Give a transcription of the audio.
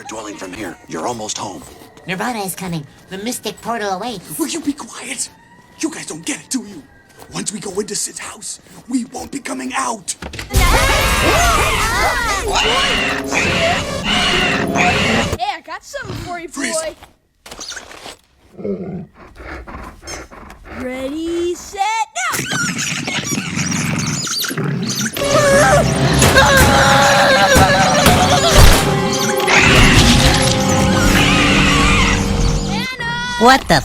start dwelling from here. You're almost home. Nirvana is coming. The mystic portal awaits. Will you be quiet? You guys don't get it, do you? Once we go into Sid's house, we won't be coming out. Hey, I got something for you, boy. Ready, set, now! What the